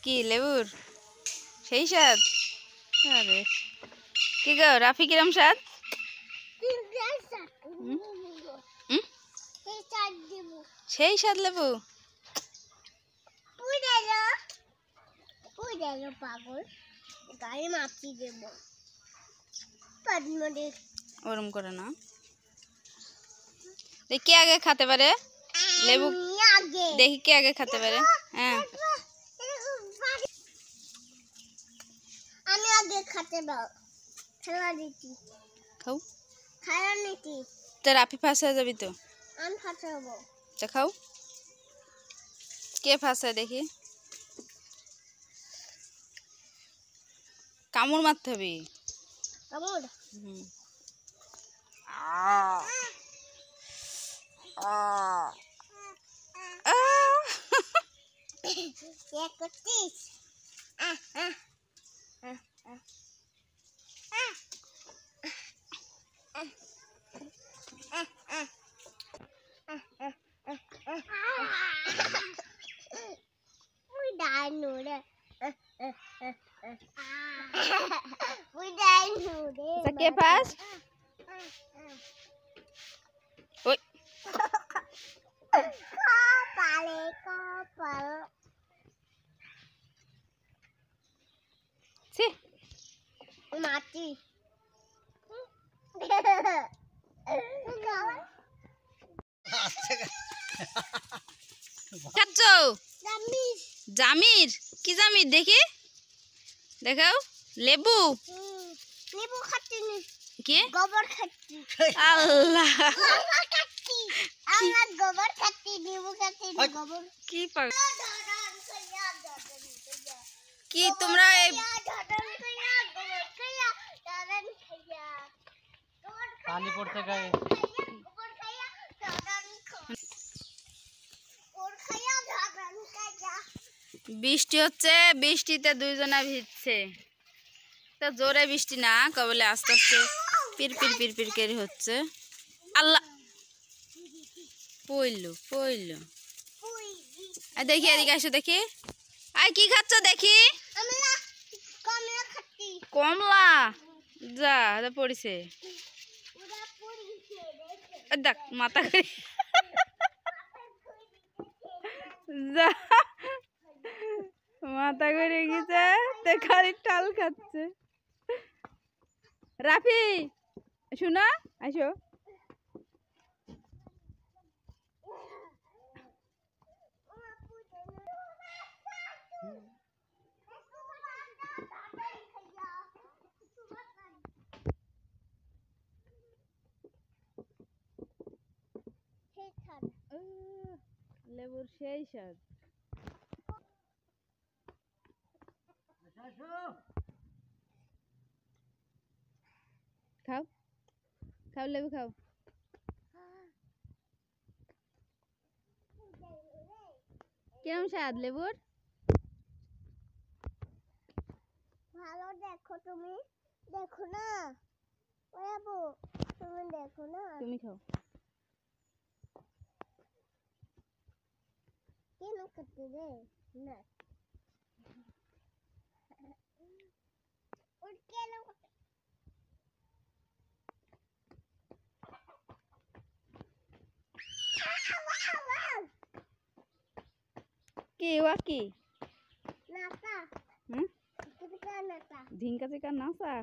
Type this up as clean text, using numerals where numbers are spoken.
কি লেবুর সেই স্বাদ? আরে কি গো রাফি, কিরম স্বাদ? সেই স্বাদ লেবু। পাগল গায়ে মাপি দেব ওরম করে না। দেখি আগে খেতে পারে লেবু, দেখি কে আগে খেতে পারে। হ্যাঁ আমি আগে খেতে দাও, খেলা দিচ্ছি। খাও, খেলা নিচ্ছি। তো রাফি ফাঁস হয়ে যাবি তো। আমি ফাঁস হবো। তো খাও, কে ফাঁস হয় দেখি। কামড় মারতে হবে। কামড়? করছিস? কে ফাঁস? ওই মাটি জামির? কি জামির দেখি, দেখাও। লেবু? লেবু খাচ্ছি না, কি গোবর খাচ্ছি। আল্লাহ, গোবর খাচ্ছি, আমরা গোবর খাচ্ছি, লেবু খাচ্ছি না, গোবর। কি কি তোমরা পানি পড়তে গায়ে। বৃষ্টি হচ্ছে, বৃষ্টিতে দুইজনা ভিজছে। তো জোরে বৃষ্টি না, কবলে আস্তে আস্তে পিরপির পিরপির করে হচ্ছে। আল্লাহ, পইলো পইলো। দেখি এদিকে আসো দেখি। আই কি খাচ্ছ দেখি? কমলা? যা পড়িছে, দেখ মাথা করে যা মাথা করে গেছে, তে খালি টাল খাচ্ছে। রাফি শোনা, আসো। লেবুর সেই স্বাদ। খাও খাও লেবু খাও। কিরম স্বাদ লেবুর? ভালো, দেখো তুমি, দেখো না তুমি, দেখো না। তুমি খাও। কেন করতে রে না? কি ওয়া কি নাতা? হুম নাতা ঝিঙ্কা চিকা নাচা?